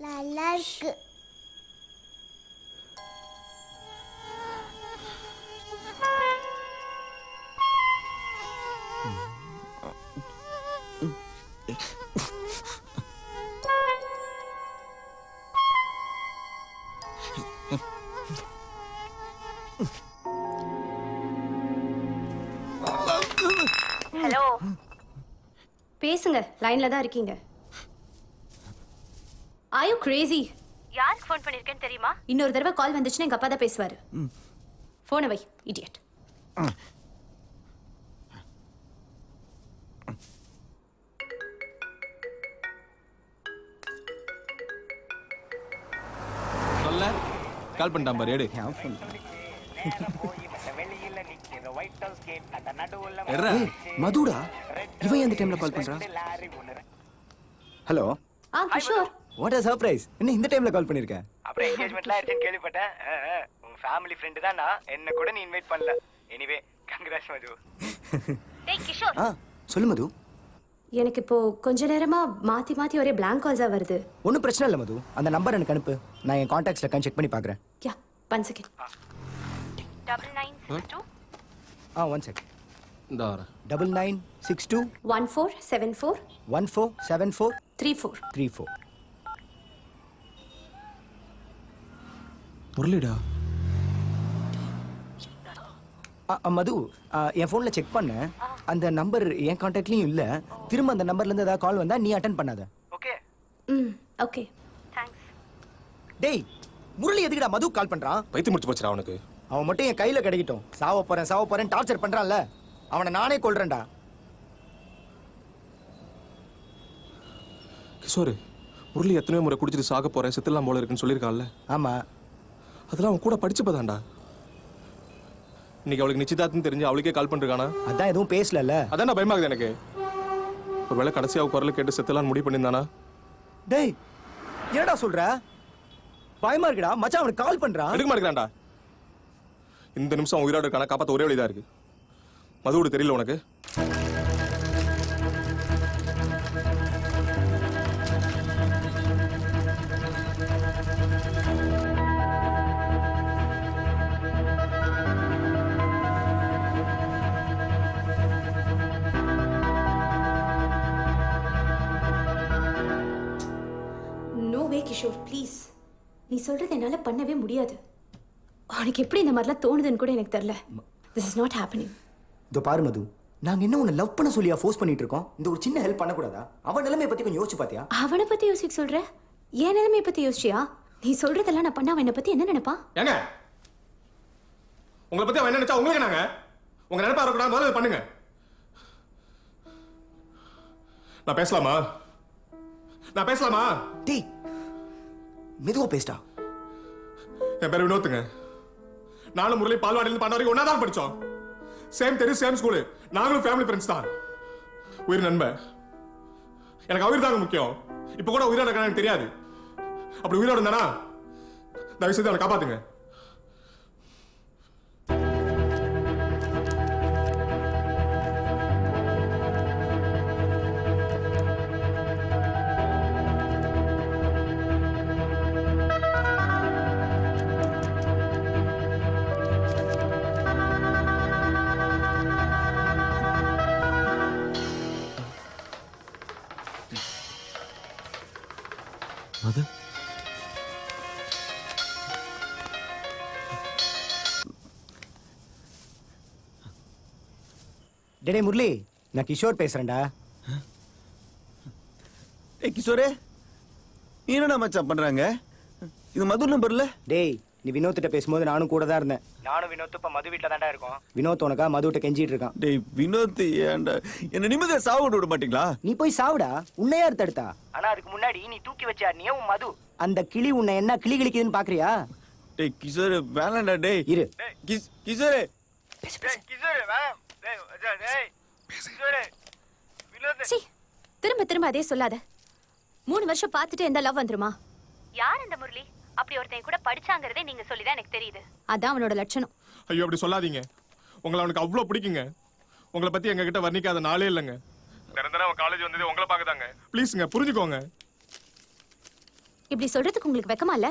நல்லா இருக்கு. ஹலோ, பேசுங்க. லைன்ல தான் இருக்கீங்க. Are you crazy? யாருக்கு ஃபோன் பண்ணிருக்கேன்னு தெரியுமா? இன்னொரு தடவை கால் வந்துச்சுன்னா எங்க அப்பா தான் பேசுவாரு. போனை வை, இடியட். சொல்ல கால் பண்ணிட்டான் பாரு. எடு. மதுடா, இவன் எந்த டைம்ல கால் பண்றான்? Hello. Kishore. What a surprise. என்ன இந்த டைம்ல கால் பண்ணிருக்க? அப்புறம் என்கேஜ்மென்ட்லாம் ஆயிடுச்சுன்னு கேள்விப்பட்டேன். உங்க ஃபேமிலி ஃப்ரெண்ட் தான் நான். என்ன கூட நீ இன்வைட் பண்ணல. எனிவே கங்க்ராட்ஸ் மது. டேய் கிஷோர். சொல்லு மது. எனக்கு இப்போ கொஞ்ச நேரமா மாத்தி மாத்தி ஒரே blank calls வருது. ஒன்றும் பிரச்சனை இல்லை மது. அந்த நம்பர் எனக்கு அனுப்பு. நான் என் கான்டாக்ட்ஸ்ல இருக்கான்னு செக் பண்ணி பார்க்குறேன். யா, 1 second. 9962 1 second. இந்த வர 9962 1474 1474 34. 34. முரளிடா. மது, என் ஃபோனில் செக் பண்ணேன். அந்த நம்பர் என் கான்டாக்ட்லையும் இல்லை. திரும்ப அந்த நம்பர்லேருந்து ஏதாவது கால் வந்தா நீ அட்டன் பண்ணாத. ஓகே. ஓகே. தேங்க்ஸ். டேய், முரளி எதுக்குடா மது கால் பண்ணுறான்? பைத்தியம் முடிச்சு போச்சுடா அவனுக்கு. அவன் மட்டும் என் கையில் கிடைக்கட்டும். சாவ போறேன் டார்ச்சர் பண்ணுறான்ல, அவனை நானே கொல்றேன்டா. கிஷோர், முரளி எத்தனையோ முறை குடிச்சிட்டு சாக போறேன் செத்துலாம் போல இருக்குன்னு சொல்லியிருக்கான்ல. ஆமாம், அதெல்லாம் அவன் கூட படிச்சுப்பதான்டா. இன்னைக்கு அவளுக்கு நிச்சயதார்த்தம் தெரிஞ்சு அவளுக்கே கால் பண்ணிருக்கானா? அதான் எதுவும் பேசல. அதான் பயமாகுது எனக்கு. ஒருவேளை கடைசியாக குரலை கேட்டு செத்துலாம் முடிவு பண்ணியிருந்தானா? டேய், என்னடா சொல்ற? பயமா இருக்குடா மச்சான். அவனுக்கு கால் பண்றான். எடுக்க மாட்டேங்கிறான்டா. இந்த நிமிஷம் உயிரோடு இருக்கானா? காப்பாற்ற ஒரே வழிதான் இருக்கு. மதுவோடு தெரியல உனக்கு? கிஷோர் ப்ளீஸ், நீ சொல்றது என்னால பண்ணவே முடியாது. உனக்கு எப்படி இந்த மாதிரிலாம் தோணுதுன்னு கூட எனக்கு தெரியல. This is not happening. இதோ பாரு மது, நாங்க என்ன உன்னை லவ் பண்ண சொல்லியா ஃபோர்ஸ் பண்ணிட்டு இருக்கோம்? இந்த ஒரு சின்ன ஹெல்ப் பண்ணக்கூடாதா? அவன் நிலைமையை பத்தி கொஞ்சம் யோசிச்சு பாத்தியா? அவனை பத்தி யோசிக்க சொல்ற? என் நிலைமையை பத்தி யோசிச்சியா? நீ சொல்றதெல்லாம் நான் பண்ண அவன் என்னை பத்தி என்ன நினைப்பான்? ஏங்க, உங்களை பத்தி அவன் என்ன நினைச்சா உங்களுக்கு நாங்க உங்க நினைப்பா இருக்கக்கூடாது. முதல்ல பண்ணுங்க. நான் பேசலாமா? டேய், மெதுவா பேசிட்டா. என் பேர் வினோத்துங்க. நானும் முரளி பால்வாடியிலிருந்து பண்ண வரைக்கும் ஒன்னாதான் படிச்சோம். சேம் தெரு, சேம் ஸ்கூலு. நாங்களும் ஃபேமிலி ஃப்ரெண்ட்ஸ் தான். உயிர் நண்பன். எனக்கு உயிர் தாங்க முக்கியம். இப்ப கூட உயிரோட இருக்கான்னு எனக்கு தெரியாது. அப்படி உயிரோட இருந்தானா தயவு செய்து அவனை காப்பாத்துங்க. மது, டேய் முரளி, நான் கிஷோர் பேசுறேன்டா. ஏய் கிஷோரே, நீ என்னடா மச்சான் பண்றாங்க? இது மது நம்பர்ல? டேய், நீ வினோத்திட்ட பேசும்போது நானும் கூட தான் இருந்தேன். நானும் வினோத் இப்ப மது வீட்ல தான்டா இருக்கோம். வினோத் உனக்கா மதுவிட்ட கெஞ்சிட்டு இருக்கான். டேய் வினோத், ஏன்டா என்ன நிம்மதியா சாவு விட மாட்டீங்களா? நீ போய் சாவுடா. உன்னை யார் தடுத்தா? ஆனா அதுக்கு முன்னாடி நீ தூக்கி வச்சா நீ உன் மது. அந்த கிளி உன்னை என்ன கிளி கிளிக்குதுன்னு பாக்குறியா? டேய் கிஷோரே, வேணாம்டா. டேய் இரு. கிஷோரே, கிஷோரே வேணாம். டேய் கிஷோரே, வினோத். சீ, திரும்ப திரும்ப அதே சொல்லாத. 3 வருஷம் பார்த்துட்டு எந்த லவ் வந்துருமா? யார் அந்த முரளி? அப்படி ஒருத்தன் கூட படிச்சாங்கறதே நீங்க சொல்லிதான் எனக்கு தெரியுது. அதான் அவனோட லட்சணம். ஐயோ அப்படி சொல்லாதீங்க. உங்களை அவனுக்கு அவ்வளவு பிடிக்குங்க. உங்களை பத்தி எங்க கிட்ட வர்ணிக்காத நாளே இல்லைங்க. நிரந்தரம் அவன் காலேஜ் வந்தது உங்களை பார்க்கதாங்க. ப்ளீஸ்ங்க புரிஞ்சுக்கோங்க. இப்படி சொல்றதுக்கு உங்களுக்கு வெக்கமா இல்ல?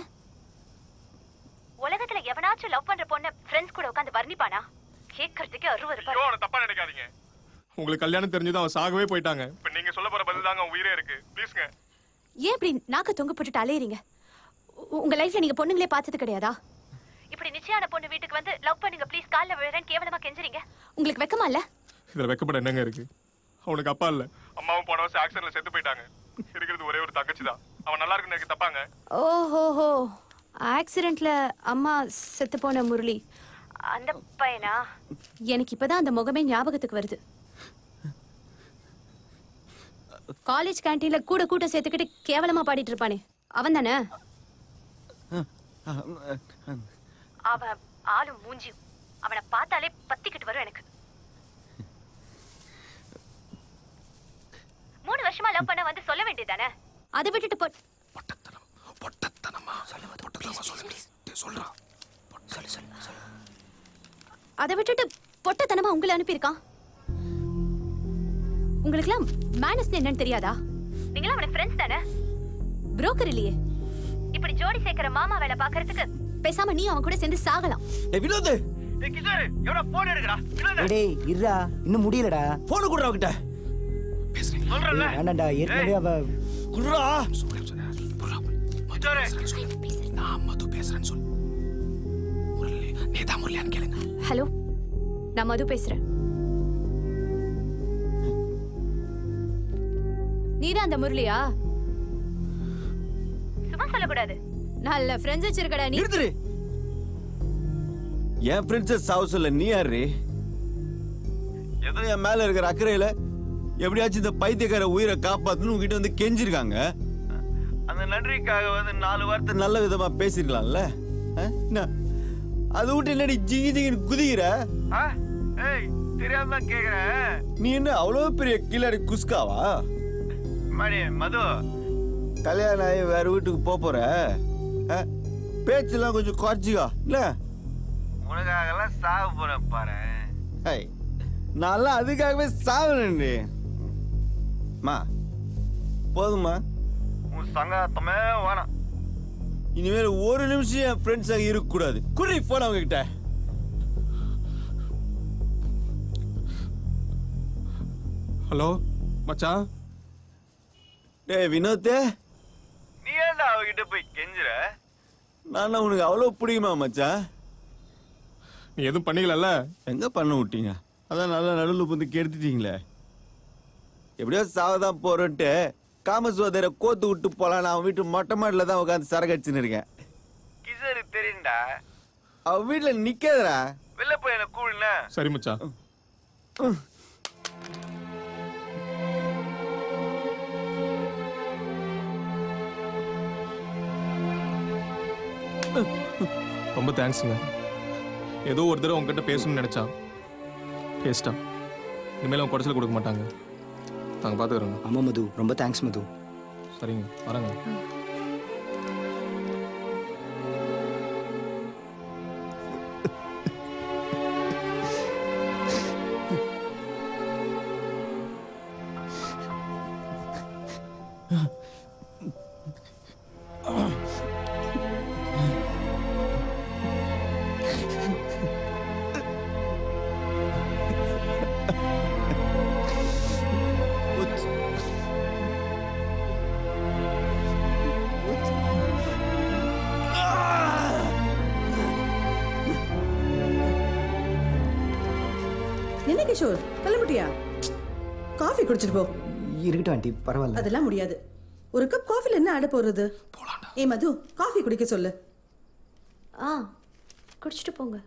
உலகத்துல எவனாச்சும் லவ் பண்ற பொண்ண ஃப்ரெண்ட்ஸ் கூட உட்கார்ந்து வர்ணிப்பானா? கேட்கறதுக்கு அருவருப்பா இருக்கு. தப்பா நினைக்காதீங்க. உங்களுக்கு கல்யாணம் தெரிஞ்சது அவன் சாகவே போயிட்டாங்க. இப்ப நீங்க சொல்ல போற பதில் தாங்க உயிரே இருக்கு. ப்ளீஸ்ங்க. ஏன் இப்படி நாக்க தொங்க போட்டுட்டு அலையறீங்க? உங்க லைஃப்ல நீங்க பொண்ணுங்களே பார்த்தது கிடையாதா? இப்படி நிச்சயான பொண்ணு வீட்டுக்கு வந்து லவ் பண்ணுங்க ப்ளீஸ் கால்ல விழுறேன் கேவலமா கெஞ்சறீங்க. உங்களுக்கு வெக்கமா இல்ல? இதுல வெக்கப்பட என்னங்க இருக்கு? அவனுக்கு அப்பா இல்ல, அம்மாவும் போன வருஷம் ஆக்சிடென்ட்ல செத்து போயிட்டாங்க. இருக்கிறது ஒரே ஒரு தங்கச்சி தான். அவன் நல்லா இருக்குன்னு எனக்கு தப்பாங்க. ஓஹோஹோ, ஆக்சிடென்ட்ல அம்மா செத்து போன முரளி அந்த பையனா? எனக்கு இப்பதான் அந்த முகமே ஞாபகத்துக்கு வருது. காலேஜ் கேண்டீன்ல கூட கூட்டம் சேர்த்துக்கிட்டு கேவலமா பாடிட்டு இருப்பானே அவன் தானே? அவன் ஆளும் மூஞ்சி அவனை பார்த்தாலே பத்திக்கிட்டு வரும் எனக்கு. 3 வருஷமா லவ் பண்ண வந்து சொல்ல வேண்டியதானே? அதை விட்டுட்டு அதை விட்டுட்டு பொட்டத்தனமா உங்களை அனுப்பியிருக்கான். உங்களுக்குலாம் மேனஸ் என்னன்னு தெரியாதா? நீங்களா அவனுக்கு ஃப்ரெண்ட்ஸ் தானே? புரோக்கர் இல்லையே. இப்படி ஜோடி சேர்க்கிற மாமா வேலை பாக்குறதுக்கு பேசாம நீ அவன் கூட சேர்ந்து சாகலாம். வினோத், கிஷோர் எவ்வளவு போன் எடுக்கடா? டேய் இருடா, இன்னும் முடியலடா. போன் குடுறா அவகிட்ட. சொல்றல வேண்டாம்டா, ஏற்கனவே அவ குடுறா. கிஷோர் நான் மது பேசுறேன்னு சொல்லு. முரளி நீதா முரளியான்னு கேளுங்க. ஹலோ, நான் மது பேசுறேன். நீதான் அந்த முரளியா? சும்மா சொல்லக்கூடாது. நல்ல ஃப்ரெண்ட்ஸ் வச்சிருக்கடா நீ. நிறுத்துரு. என் பிரின்சஸ் ஹவுஸ்ல நீ யாரு? ஏதோ என் மேல இருக்கிற அக்கறையில எப்படியாச்சும் இந்த பைத்தியக்கார உயிரை காப்பாத்தணும் உங்ககிட்ட வந்து கெஞ்சிருக்காங்க. அந்த நன்றிக்காக வந்து 4 வார்த்தை நல்ல விதமா பேசிருக்கலாம்ல. அதை விட்டு என்னடி ஜிங்கி ஜிங்கின்னு குதிக்கிற? ஏய் தெரியாம தான் கேக்குறேன். நீ என்ன அவ்வளவு பெரிய கில்லாடி குஸ்காவா? மது கல்யாணம் ஆகி வேற வீட்டுக்கு போற பேச்செல்லாம் கொஞ்சம் குறைச்சிக்கா இல்ல? உனக்காகலாம் சாக போறேன் பாரு. நான்லாம் அதுக்காகவே சாவனே. மா போதுமா? உன் சங்காத்தமே வேணாம். இனிமேல் ஒரு நிமிஷம் என் ஃப்ரெண்ட்ஸாக இருக்கக்கூடாது. குடி போன அவங்க கிட்ட. ஹலோ மச்சான். டேய் வினோத், நீ ஏன்டா அவகிட்ட போய் கெஞ்சுற? நான் உனக்கு அவ்வளோ பிடிக்குமா மச்சான்? நீ எதுவும் பண்ணிக்கல? எங்க பண்ண விட்டீங்க? அதான் நல்லா நடுவில் வந்து கெடுத்துட்டீங்களே. எப்படியோ சாவதான் போறேன்ட்டு காமசுவதரை கோத்து விட்டு போலாம். நான் அவன் வீட்டு மொட்டை மாடில தான் உட்காந்து சரக்கு அடிச்சுன்னு இருக்கேன். கிஷோரு தெரியும்டா. அவன் வீட்டுல நிக்காதடா. வெளில போய் என்ன கூடுன. சரி மச்சான். ரொம்ப தேங்க்ஸுங்க. ஏதோ ஒரு தடவை உங்ககிட்ட பேசணும்னு நினைச்சா பேசிட்டான். இனிமேல் அவன் குறைச்சல் கொடுக்க மாட்டாங்க. நாங்கள் பார்த்துக்கிறோங்க. ஆமா மது, ரொம்ப தேங்க்ஸ் மது. சரிங்க, வரேங்க. என்ன கிஷோர் கிளம்பிட்டியா? காஃபி குடிச்சிட்டு போ. இருக்கட்டும் ஆண்டி, பரவாயில்ல. அதெல்லாம் முடியாது. ஒரு கப் காஃபில என்ன ஆட போறது? ஏ மது, காஃபி குடிக்க சொல்லு. குடிச்சிட்டு போங்க.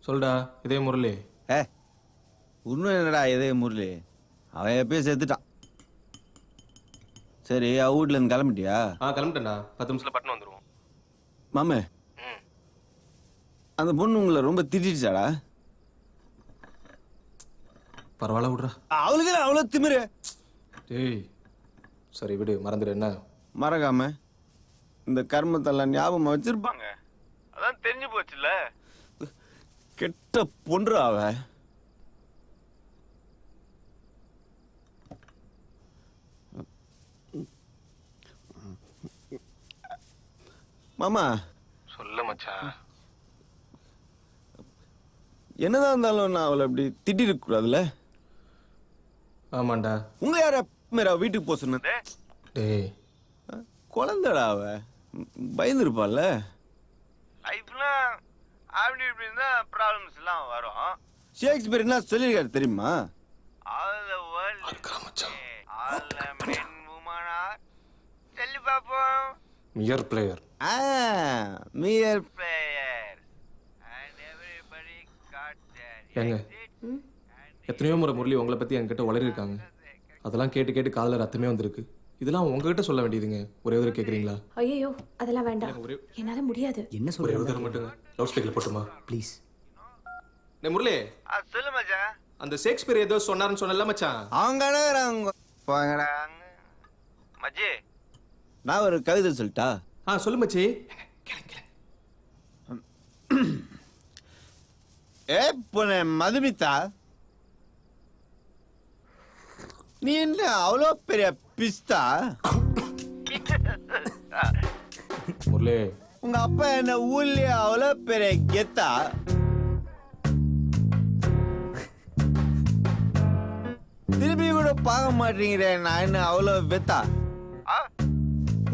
சொல்டா, இதே முரளி. இன்னும் என்னடா இதே முரளி? அவன் எப்பயும் செத்துட்டான். சரி, அவ வீட்டுல இருந்து கிளம்பிட்டியா? கிளம்பிட்டேன்டா. 10 நிமிஷத்துல பட்டன் வந்துருவோம். மாமே, அந்த பொண்ணு உங்களை ரொம்ப திட்டிடுச்சாடா? பரவாயில்ல விட்றா. அவளுக்கு அவ்வளோ திமிரு. டேய், சரி விடு, மறந்துடு. என்ன மறக்காம இந்த கர்மத்தெல்லாம் ஞாபகம் வச்சிருப்பாங்க. அதான் தெரிஞ்சு போச்சுல்ல. கெட்ட பொன்று அவ. மாமா சொல்ல மச்சான். என்னதான் இருந்தாலும் நான் அவளை அப்படி திட்டிருக்க கூடாதுல்ல. ஆமாண்டா. உங்க யார மேரா வீட்டுக்கு போக சொன்னது? டேய் குழந்தைடா அவ, பயந்துருப்பாள்ல. லைஃப்னா அப்படி இப்படி தான் ப்ராப்ளம்ஸ் எல்லாம் வரும். ஷேக்ஸ்பியர் என்ன சொல்லியிருக்காரு தெரியுமா? All the world all the men women are சொல்லி பாப்போம். மியர் player. mere player and everybody got their ஏங்க எத்தனையோ முறை முரளி உங்களை பற்றி என்கிட்ட வளரிருக்காங்க. அதெல்லாம் கேட்டு கேட்டு காதில் ரத்தமே வந்திருக்கு. இதெல்லாம் உங்ககிட்ட சொல்ல வேண்டியதுங்க. ஒரே ஒரு கேட்குறீங்களா? ஐயோ அதெல்லாம் வேண்டாம், என்னால முடியாது. என்ன ஒரே சொல்ற ஒரு தடவை மட்டுங்க லவுட் ஸ்பீக்கர் போட்டுமா? ப்ளீஸ்? டே முரளி, சொல்லு மச்சான். அந்த ஷேக்ஸ்பியர் ஏதோ சொன்னாருன்னு சொன்னல மச்சான். அவங்க போங்கடா மச்சி. நான் ஒரு கவிதை சொல்லிட்டா? சொல்லு மச்சி. ஏ பொண்ணு மதுமிதா, நீ என்ன அவ்வளோ பெரிய பிஸ்தா? முரளி உங்க அப்பா என்ன ஊர்லயே அவ்வளோ பெரிய கெத்தா? திருப்பி கூட பார்க்க மாட்டேங்கிற நான் என்ன அவ்வளோ வெத்தா?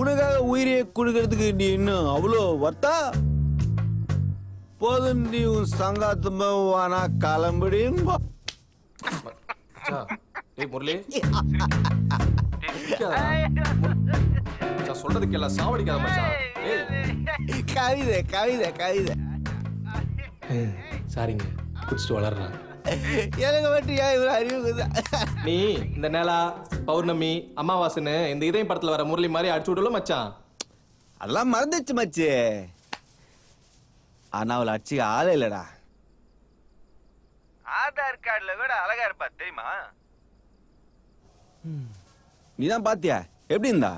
உனக்காக உயிரையே கொடுக்கறதுக்கு நீ இன்னும் அவ்வளோ வர்த்தா? போதும் நீ உன் சங்காத்தமானா கிளம்பிடும். டேய் முரளி, நான் சொல்றதுக்கு எல்லாம் சாவடிக்காத மச்சான். டேய் கவிதை கவிதை கவிதை. சாரிங்க, குடிச்சிட்டு வளர்றான். எனக்கு மட்டும் ஏன் இவ்வளோ அறிவு? நீ இந்த நிலா, பௌர்ணமி, அமாவாசைன்னு இந்த இதயம் படத்துல வர முரளி மாதிரி அடிச்சு விடல மச்சான். அதெல்லாம் மறந்துச்சு மச்சி. ஆனா அவளை அடிச்சுக்க ஆளே இல்லடா. ஆதார் கார்டுல கூட அழகா இருப்பா தெரியுமா? நீதான் பாத்தியா எப்படி இருந்தா?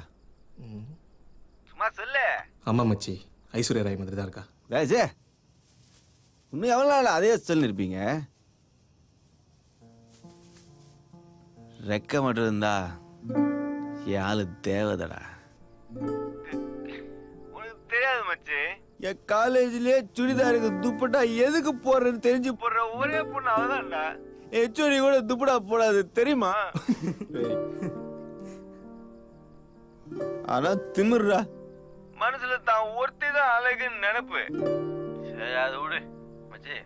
சும்மா சொல்லு. ஆமா மச்சி, ஐஸ்வர்யா ராய் மாதிரி தான் இருக்கா. ராஜே இன்னும் எவ்வளோ நாள் அதே சொல்லிருப்பீங்க? ரெக்க மட்டும் இருந்தா என் ஆளு தேவதடா. உனக்கு தெரியாது மச்சி, என் காலேஜ்லயே சுடிதாருக்கு துப்பட்டா எதுக்கு போடுறேன்னு தெரிஞ்சு போடுற ஒரே பொண்ணு அவதான்டா. எச்சோடி கூட துப்பட்டா போடாது தெரியுமா? ஆனா திமிர்றா, மனசுல தான் ஒருத்தி தான் அழகுன்னு நினைப்பு. சரி அதை விடு மச்சி.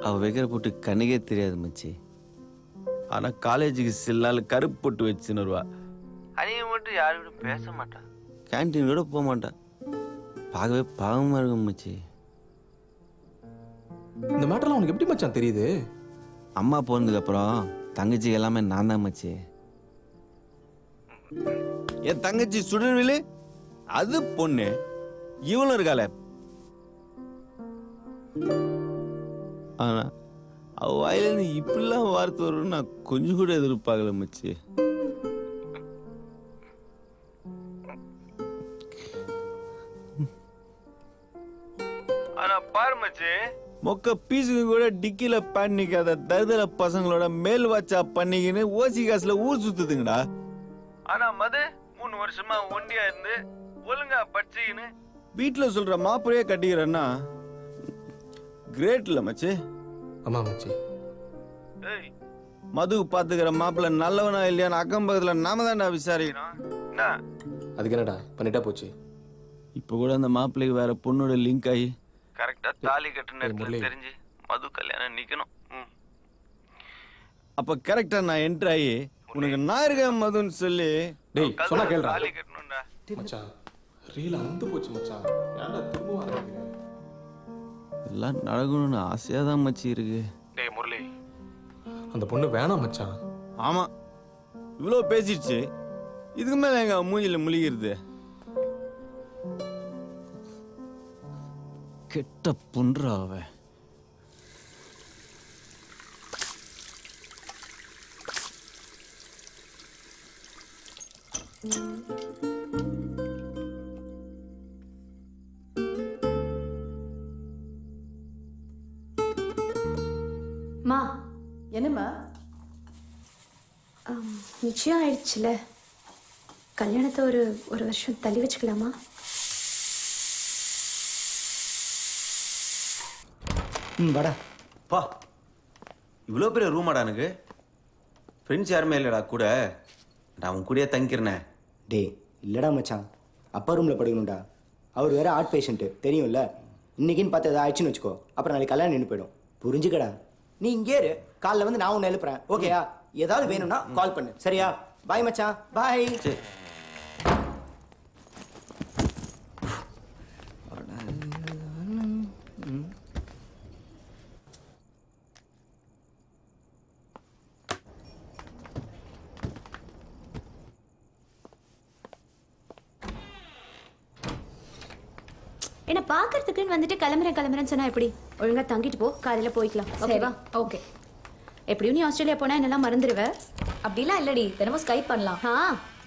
அவ வைக்கிற போட்டு கண்ணுக்கே தெரியாது மச்சி. ஆனா காலேஜுக்கு சில நாள் கருப்பு போட்டு வச்சுன்னு வருவா. அன்னைக்கு மட்டும் யாரு கூட பேச மாட்டா, கேன்டீன் கூட போக மாட்டா. பார்க்கவே பாவமா இருக்கும் மச்சி. இந்த மேட்டர்லாம் உனக்கு எப்படி மச்சான் தெரியுது? அம்மா போனதுக்கு அப்புறம் தங்கச்சி எல்லாமே நான் தான் மச்சி. என் தங்கச்சி சுடர்விழு அது பொண்ணு, இவளும் இருக்காள. ஆனா அவ வாயிலிருந்து இப்படிலாம் வார்த்தை வரும்னு நான் கொஞ்சம் கூட எதிர்பார்க்கல மச்சி. ஆனா பாரு மச்சி, மொக்க பீஸுக்கு கூட டிக்கில பண்ணிக்காத தருதல பசங்களோட மேல் வாட்சா பண்ணிக்கின்னு ஓசி காசுல ஊர் சுத்துதுங்கடா. ஆனா மது 3 வருஷமா ஒண்டியா இருந்து ஒழுங்கா படிச்சுக்கின்னு வீட்டுல சொல்ற மாப்பிளையே கட்டிக்கிறேன்னா கிரேட்ல மச்சி. ஆமா மச்சி. மது பாத்துக்கிற மாப்பிள்ள நல்லவனா இல்லையான்னு அக்கம் பக்கத்துல நாம தான்டா விசாரிக்கணும். அதுக்கு என்னடா பண்ணிட்டா போச்சு. இப்ப கூட அந்த மாப்பிள்ளைக்கு வேற பொண்ணோட லிங்க் ஆகி கரெக்டா தாலி கட்டுன தெரிஞ்சு மது கல்யாணம் நிக்கணும். அப்ப கரெக்டா நான் என்ட்ரு ஆகி உனக்கு நான் இருக்கேன் மதுன்னு சொல்லி டேய் சொன்னா கேளுடா. தாலி கட்டணும்டா மச்சான் ரீல் அந்து போச்சு மச்சான். ஏன்டா திரும்ப ஆரம்பிக்கிற? எல்லாம் நடக்கணும்னு ஆசையா தான் மச்சி இருக்கு. டேய் முரளி, அந்த பொண்ணு வேணாம் மச்சான். ஆமா இவ்வளோ பேசிடுச்சு, இதுக்கு மேல எங்க மூஞ்சில முழிக்கிறது? கெட்ட புன்றா அவ. மா என்னம்மா? நிச்சயம் ஆயிடுச்சுல, கல்யாணத்தை ஒரு வருஷம் தள்ளி வச்சுக்கலாமா? வாடா. பா இவ்வளோ பெரிய ரூமாடா எனக்கு. ஃப்ரெண்ட்ஸ் யாருமே இல்லைடா கூட. நான் உன் கூடயே தங்கிக்கிறேனே. டேய் இல்லடா மச்சான், அப்பா ரூம்ல படுக்கணும்டா. அவர் வேற ஆர்ட் பேஷண்ட்டு தெரியும்ல. இன்னைக்குன்னு பார்த்து ஏதாவது ஆயிடுச்சுன்னு வச்சுக்கோ, அப்புறம் நாளைக்கு கல்யாணம் நின்று போயிடும். புரிஞ்சுக்கடா. நீ இங்கே இரு, காலைல வந்து நான் உன்னை எழுப்புறேன். ஓகேயா? ஏதாவது வேணும்னா கால் பண்ணு, சரியா? பாய் மச்சான், பாய். சரி. என்ன பாக்குறதுக்குன்னு வந்துட்டு கிளம்புறேன்னு சொன்னா எப்படி? ஒழுங்கா தங்கிட்டு போ, காலையில போய்க்கலாம். ஓகேவா? ஓகே. எப்படியும் நீ ஆஸ்திரேலியா போனா என்னெல்லாம் மறந்துடுவ. அப்படிலாம் இல்லடி, தினமும் ஸ்கைப் பண்ணலாம்.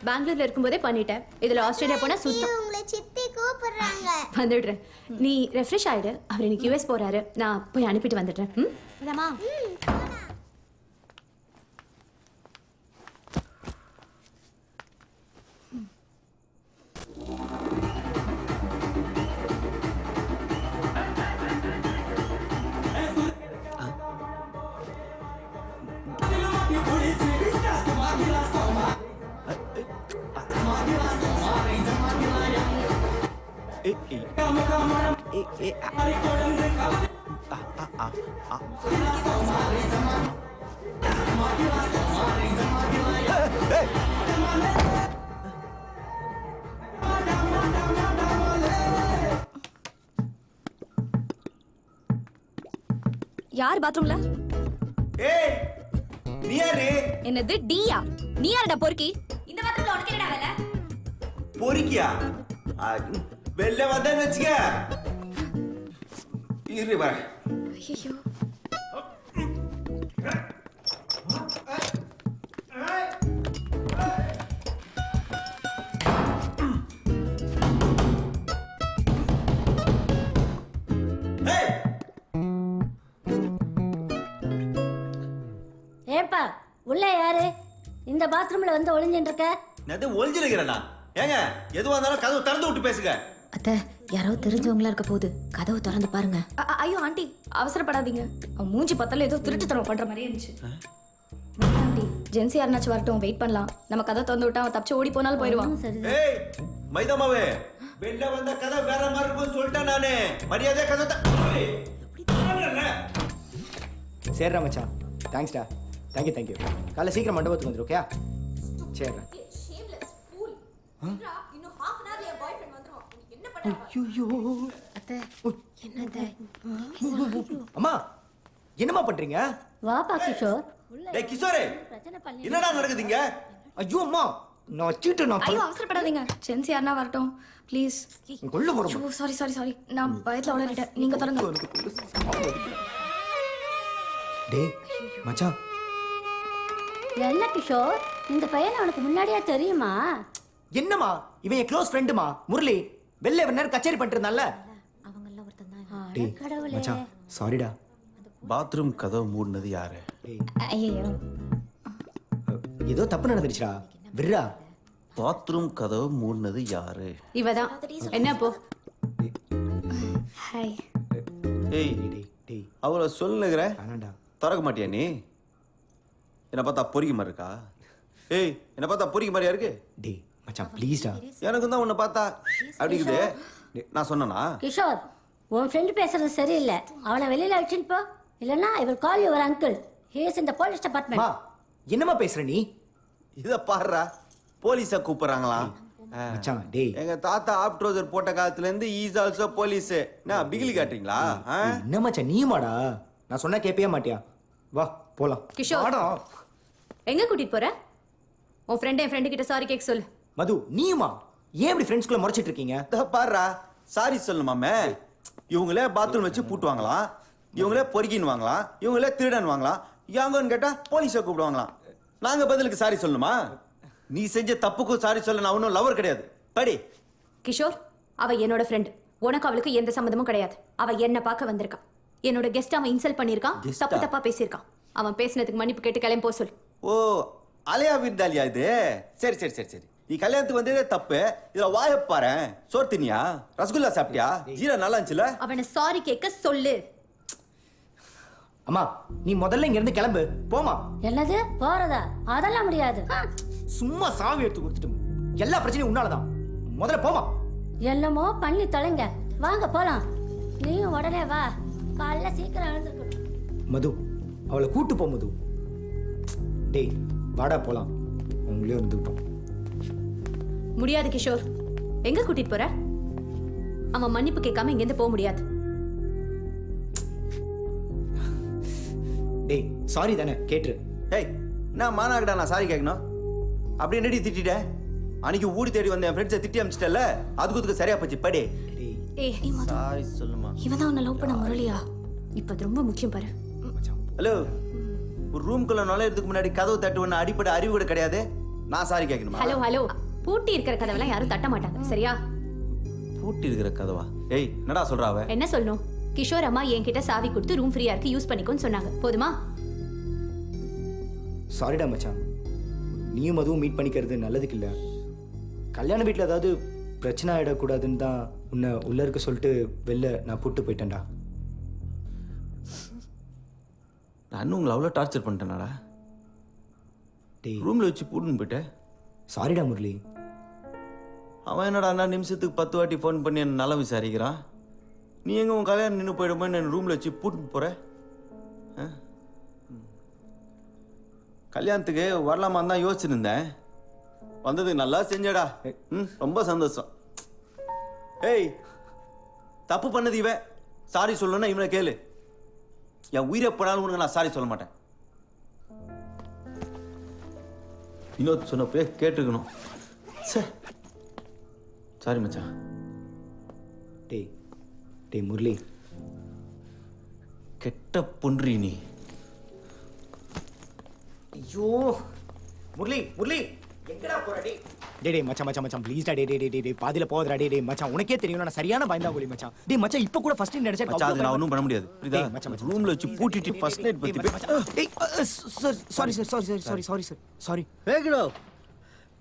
பெங்களூர்ல இருக்கும்போதே பண்ணிட்டேன். இதுல ஆஸ்திரேலியா போனா சுத்தம். உங்களை சித்தி கூப்பிடுறாங்க. வந்துடுறேன். நீ ரெஃப்ரெஷ் ஆயிடு. அவர் இன்னைக்கு யூஎஸ் போறாரு. நான் போய் அனுப்பிட்டு வந்துடுறேன். போலாமா? யார் பாத்ரூம்ல? ஏய் நீ யாரு? என்னது டியா? நீ யாரடா பொறுக்கி? இந்த பாத்ரூம்ல உனக்கு என்னடா வேலை? பொறுக்கியா? வெளில வந்தேன்னு வச்சுக்க. இரு வர. ஐயோ. ஏப்பா உள்ள யாரு? இந்த பாத்ரூம்ல வந்து ஒளிஞ்சிட்டு இருக்க? நான் ஒளிஞ்சிருக்கிறேனா? ஏங்க எதுவா இருந்தாலும் கதவு திறந்து விட்டு பேசுங்க. அத்தை, யாரோ தெரிஞ்சவங்களா இருக்க போகுது. கதவு திறந்து பாருங்க. ஐயோ ஆண்டி, அவசரப்படாதீங்க. அவன் மூஞ்சி பத்தல ஏதோ திருட்டுத்தனம் பண்ற மாதிரியே இருந்துச்சு. ஆண்டி, ஜென்சி யாருனாச்சும் வரட்டும், வெயிட் பண்ணலாம். நம்ம கதை திறந்து விட்டா அவன் தப்பிச்சு ஓடி போனாலும் போயிடுவான். ஏய் மைதாமாவே, வெளில வந்த கதை வேற மாதிரி இருக்கும்னு சொல்லிட்டேன் நானு. மரியாதை கதை சரிடா மச்சான், தேங்க்ஸ்டா. தேங்க்யூ. காலைல சீக்கிரம் மண்டபத்துக்கு வந்துடு, ஓகேயா? சரிடா. அம்மா என்னம்மா பண்றீங்க? வாப்பா கிஷோர். டேய் கிஷோரே, என்னடா நடக்குதுங்க? ஐயோ அம்மா, நான் வச்சுட்டு நான் ஐயோ அவசரப்படாதீங்க. ஜென்சி யாருனா வரட்டும் ப்ளீஸ். கொள்ள போறோம். சாரி. நான் பயத்துல உளறிட்டேன். நீங்க தொடங்க. டேய் மச்சான். என்ன கிஷோர், இந்த பையன் உனக்கு முன்னாடியே தெரியுமா? என்னம்மா, இவன் என் க்ளோஸ் ஃப்ரெண்டுமா முரளி. வெளில இவன் நேரம் கச்சேரி பண்ணிட்டு இருந்தான்ல. டேய் மச்சான், சாரிடா. பாத்ரூம் கதவு மூடினது யாரு? டேய் ஐயோ, ஏதோ தப்பு நடந்துருச்சுடா, விர்ரா. பாத்ரூம் கதவு மூடினது யாரு? இவதான். என்ன போ. ஹாய். ஏய் டேய் அவளை சொல்லுங்கிற வேணாண்டா. திறக்க மாட்டியா நீ? என்ன பார்த்தா பொறிக்க மாதிரி இருக்கா? ஏய் என்ன பார்த்தா பொறிக்க மாதிரியா இருக்கு? டேய் மச்சான் ப்ளீஸ்டா. எனக்கு தான் உன்னை பார்த்தா அப்படிங்குது. நான் சொன்னனா? கிஷோர், உன் ஃப்ரெண்டு பேசுறது சரியில்லை. அவனை வெளியில அழைச்சிட்டு போ, இல்லைன்னா I will call your uncle. He is in the police மா டிபார்ட்மெண்ட். என்னம்மா பேசுற நீ? இத பாருடா, போலீஸா கூப்பிடுறாங்களாம். மச்சான் டேய் எங்க தாத்தா ஆப் ட்ரௌசர் போட்ட காலத்துல இருந்து ஈஸ் ஆல்சோ போலீஸ். நான் பிகிலி காட்டுறீங்களா? என்ன மச்சான் நீமாடா? நான் சொன்னா கேட்பவே மாட்டியா? வா போலாம். கிஷோர். வாடா. எங்க கூட்டிட்டு போற? உன் ஃப்ரெண்ட் என் ஃப்ரெண்டு கிட்ட சாரி கேட்க சொல்லு. மது நீயுமா? ஏன் இப்படி ஃப்ரெண்ட்ஸ்குள்ள முறைச்சிட்டு இருக்கீங்க? இத பாருடா, சாரி சொல்லணுமாமே. இவங்களே பாத்ரூம் வச்சு பூட்டுவாங்களாம், இவங்களே பொறுக்கின்னு வாங்கலாம், இவங்களே திருடன் வாங்கலாம். யாங்கன்னு கேட்டா போலீஸை கூப்பிடுவாங்களாம். நாங்க பதிலுக்கு சாரி சொல்லணுமா? நீ செஞ்ச தப்புக்கும் சாரி சொல்ல நான் ஒன்றும் லவர் கிடையாது. படி. கிஷோர், அவ என்னோட ஃப்ரெண்ட். உனக்கு அவளுக்கு எந்த சம்மந்தமும் கிடையாது. அவ என்ன பார்க்க வந்திருக்கான். என்னோட கெஸ்ட் அவன் இன்சல்ட் பண்ணிருக்கான், Guest-ஆ? தப்பு தப்பா பேசியிருக்கான். அவன் பேசினதுக்கு மன்னிப்பு கேட்டு கிளம்பி போ சொல். ஓ, அலையா விருந்தாளியா இது? சரி சரி சரி சரி. நீ கல்யாணத்துக்கு வந்ததே தப்பு. இதுல வாய பாரு. சோறு தின்னியா? ரசகுல்லா சாப்பிட்டியா? ஜீரா நல்லா இருந்துச்சுல? அவனை சாரி கேட்க சொல்லு. அம்மா நீ முதல்ல இங்க இருந்து கிளம்பு. போமா. என்னது போறதா? அதெல்லாம் முடியாது. சும்மா சாவி எடுத்து கொடுத்துட்டு எல்லா பிரச்சனையும் உன்னாலதான். முதல்ல போமா. என்னமோ பண்ணி தொலைங்க. வாங்க போலாம். நீயும் உடனே வா. காலைல சீக்கிரம் எழுந்திருக்கணும். மது அவளை கூட்டு போ மது. டேய் வாடா போலாம். உங்களே இருந்துக்கிட்டோம். முடியாது கிஷோர். எங்க கூட்டிட்டு போற? அவன் மன்னிப்பு கேட்காம இங்கிருந்து போக முடியாது. டேய் சாரி தானே கேட்டுரு. ஏய், நான் மானாகடா நான் சாரி கேட்கணும். அப்படி என்னடி திட்டிட்டேன்? அன்னைக்கு ஊடி தேடி வந்த என் ஃப்ரெண்ட்ஸை திட்டி அமிச்சிட்டல, அதுக்கு சரியா போச்சு. படி. ஏய், சாரி சொல்லுமா. இவன் தான் உன்னை லவ் பண்ண முரளியா? இப்ப அது ரொம்ப முக்கியம் பாரு. ஹலோ, ஒரு ரூம்குள்ள நுழையிறதுக்கு முன்னாடி கதவு தட்டுவன அடிப்படை அறிவு கூட கிடையாது. நான் சாரி கேட்கணுமா? ஹலோ ஹலோ, பூட்டி இருக்கிற கதவெல்லாம் யாரும் தட்ட மாட்டாங்க, சரியா? பூட்டி இருக்கிற கதவா? ஏய், என்னடா சொல்றா அவ? என்ன சொல்லணும்? கிஷோர் அம்மா என்கிட்ட சாவி கொடுத்து ரூம் ஃப்ரீயா இருக்கு, யூஸ் பண்ணிக்கோன்னு சொன்னாங்க. போதுமா? சாரிடா மச்சான். நீயும் அதுவும் மீட் பண்ணிக்கிறது நல்லதுக்கு இல்லை. கல்யாண வீட்டில் ஏதாவது பிரச்சனை ஆகிடக்கூடாதுன்னு தான் உன்னை உள்ள இருக்க சொல்லிட்டு வெளில நான் கூப்பிட்டு போயிட்டேன்டா. நான் உங்களை அவ்வளோ டார்ச்சர் பண்ணிட்டேனாடா? டேய் ரூம்ல வச்சு பூட்டுன்னு போயிட்டேன். சாரிடா முரளி. அவன் என்னடா அண்ணா நிமிஷத்துக்கு 10 வாட்டி ஃபோன் பண்ணி என்ன நல்லா விசாரிக்கிறான். நீ எங்க உன் கல்யாணம் நின்று போயிடுமோ என்ன ரூம்ல வச்சு பூட்டுன்னு போற? கல்யாணத்துக்கு வரலாமா தான் யோசிச்சுருந்தேன். வந்தது நல்லா செஞ்சடா. ரொம்ப சந்தோஷம். ஏய், தப்பு பண்ணது இவன். சாரி சொல்லணும்னா இவனை கேளு. என் உயிரை போனாலும் உனக்கு நான் சாரி சொல்ல மாட்டேன். வினோத் சொன்னப்பே கேட்டுக்கணும். சாரி மச்சான். டேய் டேய் முரளி, கெட்ட பொன்றி நீ. ஐயோ முரளி முரளி எங்கடா போற? டேய் டேய் டேய் மச்சான் மச்சான் மச்சான் ப்ளீஸ் டா. டேய் டேய் டேய் டேய் பாதியில போதடா. டேய் டேய் மச்சான் உனக்கே தெரியும் நான் சரியான பயந்தாங்கோலி மச்சான். டேய் மச்சான் இப்போ கூட ஃபர்ஸ்ட் நைட் நினைச்சா மச்சான், அது நான் ஒன்றும் பண்ண முடியாது. புரியுதா? டேய் மச்சான் மச்சான் ரூம்ல வச்சு பூட்டிட்டு ஃபர்ஸ்ட் நைட் பத்தி டேய் sir sorry sir sorry sir sorry sorry sir sorry. வேகிடோ,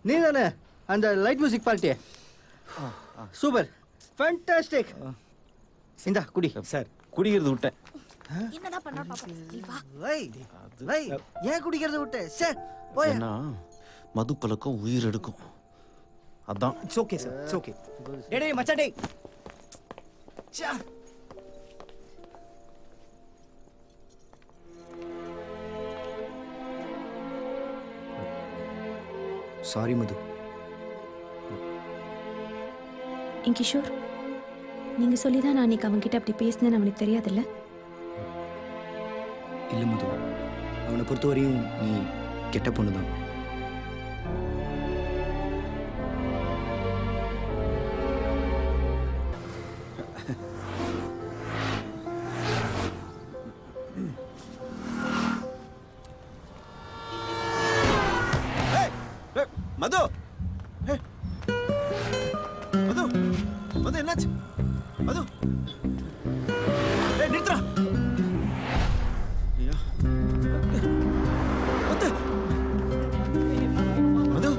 நீ தானே அந்த light music party? Super, fantastic. இந்தா குடி. சார் குடிக்கிறது விட்டேன். என்னடா பண்ணா பாப்பா? நீ வா. வை வை, ஏன் குடிக்கிறத விட்டு? சார் போய். ஏன்னா மது பழக்கம் உயிர் எடுக்கும். அதான். It's okay sir, it's okay. டேய் டேய் மச்சான் டேய். சா சாரி மது. என் கிஷோர், நீங்க சொல்லிதான் நான் அன்னைக்கு அவன்கிட்ட அப்படி பேசினேன்னு அவனுக்கு தெரியாதுல்ல? இல்லை மது, அவனை பொறுத்தவரையும் நீ கெட்ட பொண்ணு தான். மது, மது, மது என்னாச்சு? மது, நிறுத்துறா. ஐயா, மது, மது,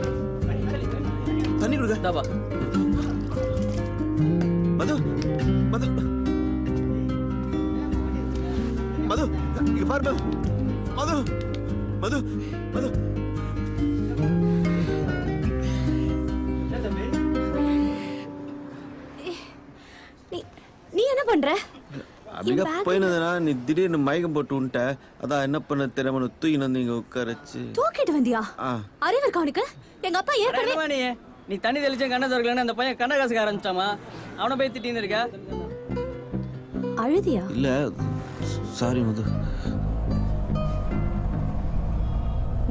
தண்ணி கொடுங்க. மது, மது, மது, இங்க பாரு மது, மது, மது, மது. நீ என்ன பண்ற? அப்படியே போயினதுனா நீ திடீர்னு மயக்கம் போட்டு விட்ட. அதான் என்ன பண்ண தெரியாம தூக்கி வந்து இங்க உட்காரச்சு. தூக்கிட்டு வந்தியா? ஆ. அறிவு இருக்கா உனக்கு? எங்க அப்பா ஏற்கனவே நீ தண்ணி தெளிச்ச கண்ணை திறக்கலன்னு அந்த பையன் கண்ணை காசுக்க ஆரம்பிச்சாமா. அவனை போய் திட்டின்னு இருக்க. அழுதியா? இல்ல, சாரி மது.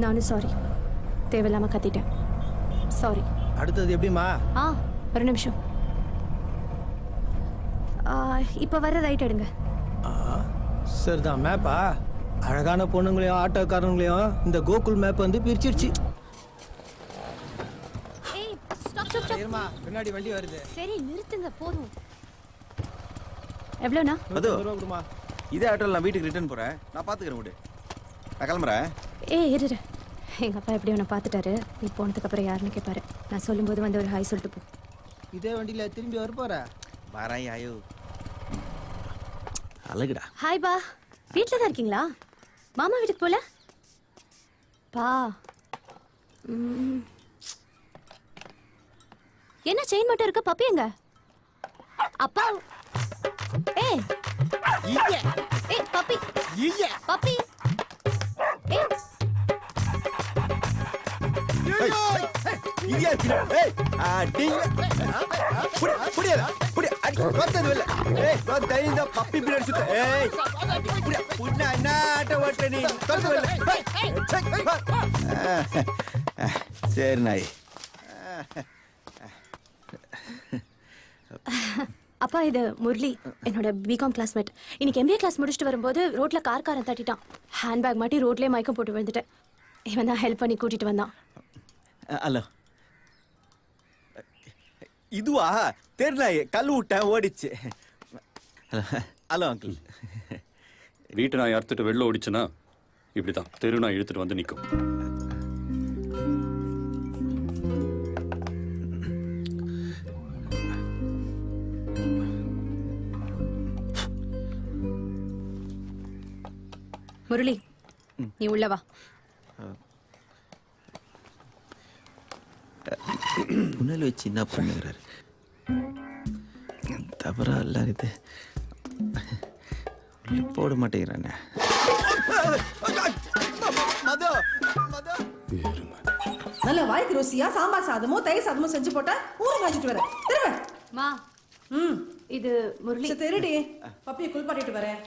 நானும் சாரி. தேவையில்லாம கத்திட்டேன். சாரி. அடுத்தது எப்படிமா? ஒரு நிமிஷம். இப்ப வர ரைட் எடுங்க. சரிதான். மேப்பா அழகான பொண்ணுங்களையும் ஆட்டோக்காரங்களையும் இந்த கோகுல் மேப் வந்து பிரிச்சிருச்சு. ஸ்டாப் ஸ்டாப் ஸ்டாப் இருமா பின்னாடி வண்டி வருது. சரி நிறுத்துங்க போதும். எவ்வளோண்ணா? மது ரூபா கொடுமா. இதே ஆட்டோல நான் வீட்டுக்கு ரிட்டர்ன் போறேன். நான் பாத்துக்கிறேன் விடு. நான் கிளம்புறேன். ஏய் இரு. எங்கள் அப்பா எப்படி உன்னை பார்த்துட்டாரு. நீ போனதுக்கப்புறம் யாருன்னு கேட்பாரு. நான் சொல்லும்போது வந்து ஒரு ஹாய் சொல்லிட்டு போ. இதே வண்டியில திரும்பி வர போற? வராய் ஆயோ. அழகுடா. ஹாய் பா. வீட்டில் தான் இருக்கீங்களா? மாமா வீட்டுக்கு போல? பா என்ன செயின் மட்டும் இருக்கு? பப்பி எங்க? அப்பா ஏய் ஏய் பப்பி பப்பி ஏய் இடியா கிளா. ஏய் டிங்க. புடியா. புடி அடி வந்தது இல்ல. ஏய் நான் தைந்த பப்பி பின்னாடி சுத்த. ஏய் புடியா. புண்ணா நாட்ட ஓட்ட நீ. தந்து இல்ல. சரி நாய். அப்பா இது முரளி, என்னோட பிகாம் கிளாஸ்மேட். இன்னைக்கு MBA கிளாஸ் முடிச்சுட்டு வரும்போது ரோட்ல காரன் தட்டிட்டான். ஹேண்ட்பேக் மாட்டி ரோட்லயே மயக்கம் போட்டு விழுந்துட்டேன். இவன் தான் ஹெல்ப் பண்ணி கூட்டிட்டு வந்தான். ஹலோ. இதுவா தெரியல, கல் விட்டேன் ஓடிச்சு. Hello uncle. வீட்டை நான் அறுத்துட்டு வெளில ஓடிச்சுன்னா இப்படிதான் தெரு நான் இழுத்துட்டு வந்து நிற்கும். முரளி நீ உள்ள வா. புனல் வச்சு என்ன பண்ணுறாரு? தவறா இல்ல இது. போட மாட்டேங்கிறானே. நல்ல வாய்க்கு ருசியா சாம்பார் சாதமோ தயிர் சாதமோ செஞ்சு போட்டா ஊரை காய்ச்சிட்டு வரேன். திரும்ப மா இது முரளி. திருடி பப்பியை குளிப்பாட்டிட்டு வரேன்.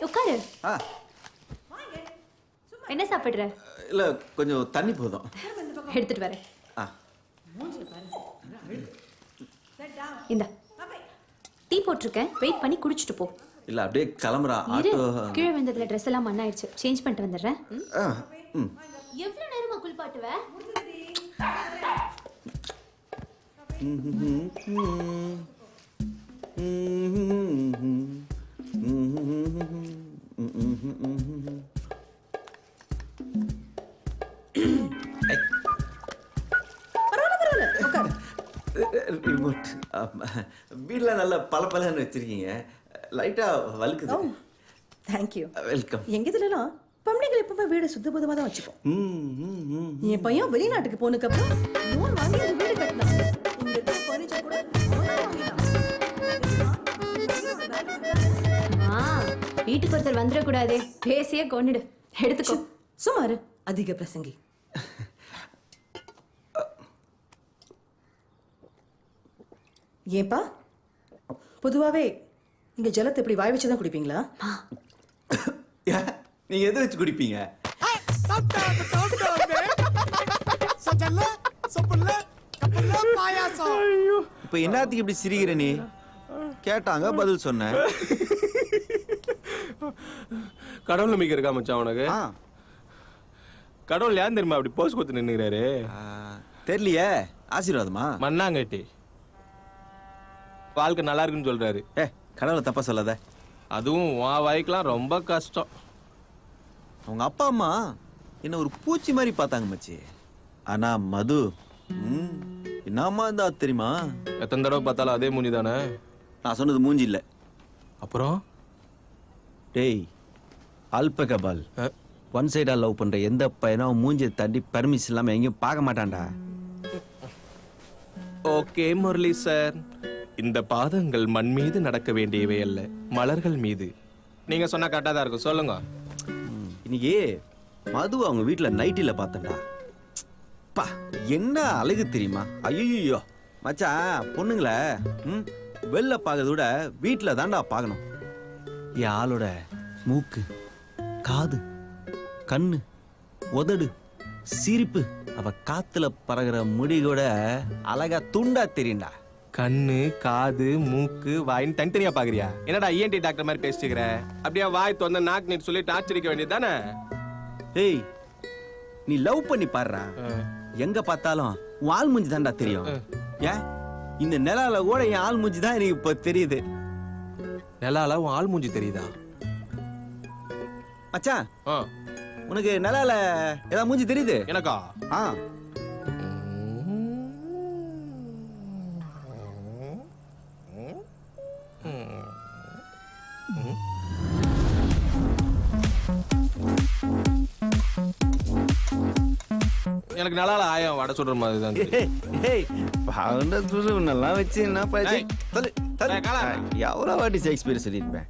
உட்காரு. என்ன சாப்பிடுற? இல்ல கொஞ்சம் தண்ணி போதும். எடுத்துட்டு வரேன். இந்த டீ போட்டிருக்கேன், வெயிட் பண்ணி குடிச்சிட்டு போ. இல்ல அப்படியே கிளம்புறா. இரு, ஆட்டோ கீழே விழுந்ததுல ட்ரெஸ் எல்லாம் மண்ணாயிடுச்சு. சேஞ்ச் பண்ணிட்டு வந்துடுறேன். எவ்வளவு நேரமா குளிப்பாட்டுவ? ரிமோட் வீட்ல நல்ல பளபளன்னு வச்சிருக்கீங்க. லைட்டா வழுக்குது. தேங்க்யூ. வெல்கம். எங்க இதுலலாம் பொம்பளைங்க எப்பவுமே வீடு சுத்தபத்தமா தான் வச்சுப்போம். என் பையன் வெளிநாட்டுக்கு போனதுக்கு அப்புறம் லோன் வாங்கி அந்த வீடு கட்டினான். இங்க இருக்க ஃபர்னிச்சர் கூட அவனா வாங்கினான். வீட்டுக்கு ஒருத்தர் வந்துடக்கூடாதே. பேசியே கொன்னுடு. எடுத்துக்கோ. சுமாரு அதிக பிரசங்கி. ஏப்பா பொதுவாவே இங்க ஜலத்தை இப்படி வாய் வச்சுதான் குடிப்பீங்களா? நீங்க எதை வச்சு குடிப்பீங்க? இப்ப என்னத்துக்கு இப்படி சிரிக்கிற நீ? கேட்டாங்க பதில் சொன்னேன். கடவுள் நம்பிக்கை இருக்கா மச்சான் உனக்கு? கடவுள் ஏன் தெரியுமா அப்படி போஸ் கொடுத்து நின்னுறாரு? தெரியலையே. ஆசீர்வாதமா? மண்ணாங்கட்டி வாழ்க்கை நல்லா இருக்குன்னு சொல்றாரு. கடவுளை தப்பா சொல்லாத. அதுவும் உன் வாய்க்கெல்லாம் ரொம்ப கஷ்டம். அவங்க அப்பா அம்மா என்ன ஒரு பூச்சி மாதிரி பார்த்தாங்க மச்சி. ஆனா மது என்னம்மா இருந்தா தெரியுமா? எத்தனை தடவை பார்த்தாலும் அதே மூஞ்சி தானே. நான் சொன்னது மூஞ்சி இல்ல. அப்புறம் டேய் அல்பகபால், ஒன் சைடா லவ் பண்ற எந்த பையனும் மூஞ்சியை தட்டி பர்மிஷன் இல்லாம எங்கேயும் பார்க்க மாட்டான்டா. ஓகே முரளி சார், இந்த பாதங்கள் மண் மீது நடக்க வேண்டியவை அல்ல, மலர்கள் மீது. நீங்க சொன்னா கரெக்டா தான் இருக்கும். சொல்லுங்க. இன்னைக்கு மது அவங்க வீட்டுல நைட்டில பார்த்தேன்டா. பா என்ன அழகு தெரியுமா? ஐயோ மச்சான், பொண்ணுங்கள வெளில பார்க்கறத விட வீட்டுல தான்டா பார்க்கணும். என் ஆளோட மூக்கு, காது, கண்ணு, உதடு, சிரிப்பு, அவ காத்துல பறகுற முடி கூட அழகா துண்டா தெரியும்டா. கண்ணு, காது, மூக்கு, வாயின்னு தனித்தனியா பாக்குறியா? என்னடா ENT டாக்டர் மாதிரி பேசிக்கிற? அப்படியே வாய் தொந்த நாக்கு நீட்டு சொல்லி டார்ச்சரிக்க வேண்டியது தானே? ஏய் நீ லவ் பண்ணி பாடுறா. எங்க பார்த்தாலும் உன் ஆள் மூஞ்சி தான்டா தெரியும். ஏன் இந்த நிலால கூட என் ஆள் மூஞ்சி தான் எனக்கு இப்ப தெரியுது. நிலால உன் ஆள் மூஞ்சி தெரியுதா? மச்சான் உனக்கு நிலால ஏதாவது மூஞ்சி தெரியுது? எனக்கா? ஆ எனக்கு நிலால ஆயம் வடை சொல்ற மாதிரி தான். நல்லா வச்சு என்ன பாச்சு எவ்வளோ வாட்டி ஷேக்ஸ்பியர் சொல்லியிருப்பேன்.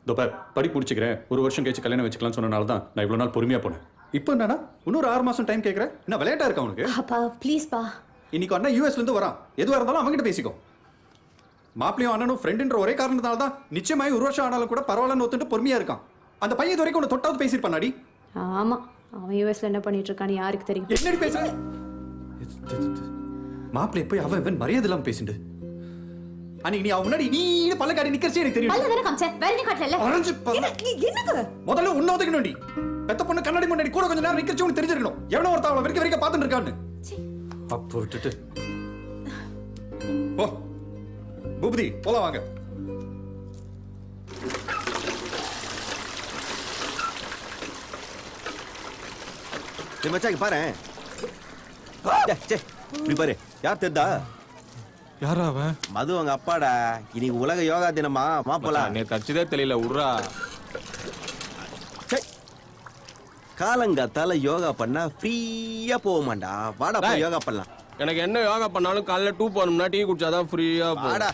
தோப்ப படி முடிச்சுக்கிறேன், 1 வருஷம் கழிச்சு கல்யாணம் வச்சுக்கலாம்னு சொன்னனால தான் நான் இவ்வளோ நாள் பொறுமையாக போனேன். இப்போ என்னன்னா இன்னொரு 6 மாதம் டைம் கேட்குறேன். என்ன விளையாட்டா இருக்கா உனக்கு? அப்பா ப்ளீஸ்ப்பா. இன்னைக்கு அண்ணா யூஎஸ்லேருந்து வரான். எதுவாக இருந்தாலும் அவங்ககிட்ட பேசிக்கோ. மாப்பிளையும் அண்ணனும் ஃப்ரெண்டுன்ற ஒரே காரணத்தால தான் நிச்சயமாகி 1 வருஷம் ஆனாலும் கூட பரவாயில்லன்னு ஒத்துட்டு பொறுமையாக இருக்கான். அந்த பையன் இது வரைக்கும் உன்னை தொட்டாவது பேசியிருப்பானாடி. ஆமா, அவன் யூஎஸ்ல என்ன பண்ணிட்டு இருக்கான்னு யாருக்கு தெரியும்? என்னடி பேசுற? மாப்பிள்ளை போய் அவன் இவன் மரியாதை இல்லாம பேசிண்டு. அன்னைக்கு நீ அவன் முன்னாடி நீ பல்ல காட்டி நிக்கிறச்சே எனக்கு தெரியும். பல்ல தான காமிச்சே, வேற நீ காட்டல. அரஞ்சு என்னங்க முதல்ல உன்ன ஒதுக்கணும்டி. பெத்த பொண்ணு கண்ணாடி முன்னாடி கூட கொஞ்ச நேரம் நிக்கிறச்சு உனக்கு தெரிஞ்சிருக்கணும். எவனோ ஒருத்தன் அவளை வரைக்கும் வரைக்கும் பார்த்துட்டு இருக்கான்னு. அப்போ விட்டுட்டு போ பூபதி, போலாம் வாங்க. மச்சாங்க பாரு, இப்படி பாரு, யார் தெரிதா? யாரா அவன்? மது அவங்க அப்பாடா. இன்னைக்கு உலக யோகா தினமா? மாப்பலாம். நீ தச்சுதே தெரியல, விட்றா. காலங்காத்தால யோகா பண்ணா ஃப்ரீயா போவோமாண்டா. வாடா போய் யோகா பண்ணலாம். எனக்கு என்ன யோகா பண்ணாலும் காலைல 2 போகணும்னா டீ குடிச்சாதான் ஃப்ரீயா வாடா.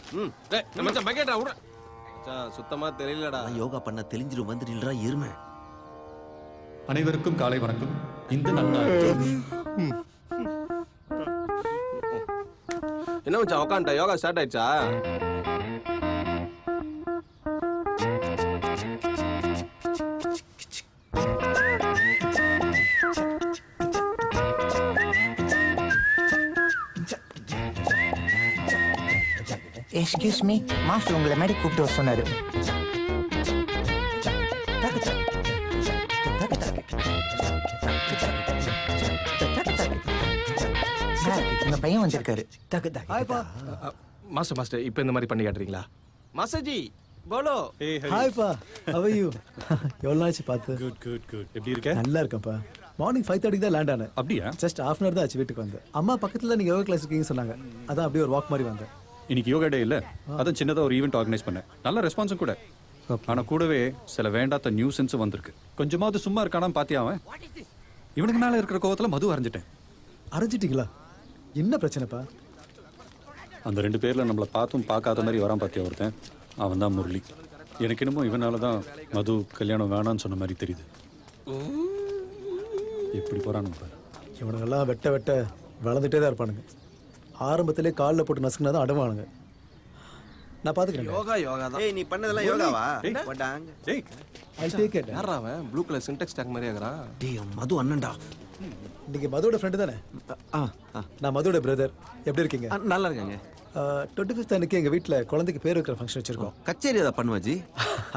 மச்சான் பக்கெட்டா விட்றா. சுத்தமா தெரியலடா. யோகா பண்ண தெரிஞ்சிரும் வந்து நில்றா எருமை. அனைவருக்கும் காலை வணக்கம். இந்த நன்னாள் என்ன மச்சான் உட்காந்துட்டா? யோகா ஸ்டார்ட் ஆயிடுச்சா? எக்ஸ்கியூஸ் மீ, மாஸ்டர் உங்களை மாதிரி கூப்பிட்டு வர சொன்னாரு. இந்த பையன் வந்திருக்காரு. மாஸ்டர் மாஸ்டர் இப்போ இந்த மாதிரி பண்ணி காட்டுறீங்களா? மாஸ்டர்ஜி போலோ. ஹாய்ப்பா, how are you? எவ்வளோ நாச்சு பார்த்து. குட். எப்படி இருக்க? நல்லா இருக்கேன்ப்பா. மார்னிங் 5:30 தான் லேண்ட் ஆனேன். அப்படியா? ஜஸ்ட் ½ hour தான் ஆச்சு வீட்டுக்கு வந்து. அம்மா பக்கத்தில் நீங்கள் யோகா கிளாஸ் இருக்கீங்கன்னு சொன்னாங்க. அதான் அப்படியே ஒரு வாக் மாதிரி வந்தேன். இன்னைக்கு யோகா டே இல்ல, அதான் சின்னதா ஒரு ஈவெண்ட் ஆர்கனைஸ் பண்ணேன். நல்ல ரெஸ்பான்ஸும் கூட. ஆனா கூடவே சில வேண்டாத நியூசன்ஸும் வந்திருக்கு. கொஞ்சமாவது சும்மா இருக்கானா பாத்தியா? அவன் இவனுக்கு மேல இருக்கிற கோவத்துல மது அரைஞ்சிட்டேன். அரைஞ்சிட்டீங்களா? என்ன பிரச்சனைப்பா? அந்த 2 பேர்ல நம்மளை பார்த்தும் பார்க்காத மாதிரி வரான் பாத்தியா ஒருத்தன், அவன் தான் முரளி. எனக்கு என்னமோ இவனால தான் மது கல்யாணம் வேணான்னு சொன்ன மாதிரி தெரியுது. எப்படி போறானு பாரு. இவனுங்கெல்லாம் வெட்ட வெட்ட வளர்ந்துட்டே தான் இருப்பானுங்க. ஆரம்பத்திலே காலில் போட்டு நசுக்குனா தான் அடவானுங்க. நான் பார்த்துக்கிறேன். யோகா தான். ஏய், நீ பண்ணதெல்லாம் யோகாவா? டேய் ஐ டேக் இட். யாரா அவன்? ப்ளூ கலர் சின்டெக்ஸ் டேக் மாதிரி ஆகுறான். டேய், மது அண்ணன்டா. நீங்கள் மதுவோட ஃப்ரெண்டு தானே? நான் மதுவோட பிரதர். எப்படி இருக்கீங்க? நல்லா இருக்காங்க. 25th அன்னைக்கு எங்கள் வீட்டில் குழந்தைக்கு பேர் வைக்கிற ஃபங்க்ஷன் வச்சுருக்கோம். கச்சேரி அதை பண்ணுவாஜி?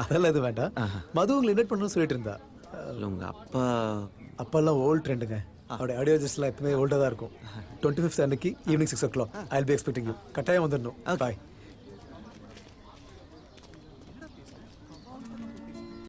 அதெல்லாம் எதுவும் வேண்டாம். மது உங்களை இன்வைட் பண்ணணும்னு சொல்லிட்டு இருந்தா. உங்க அப்பா? அப்பெல்லாம் ஓல்ட் ட்ரெண்டுங்க. அவருடைய ஆடியோஜஸ்லாம் எப்பவுமே ஓல்டாக தான் இருக்கும். 25th அன்னைக்கு evening 6 o'clock. I'll be expecting you. கட்டாயம் வந்துடணும். பாய்.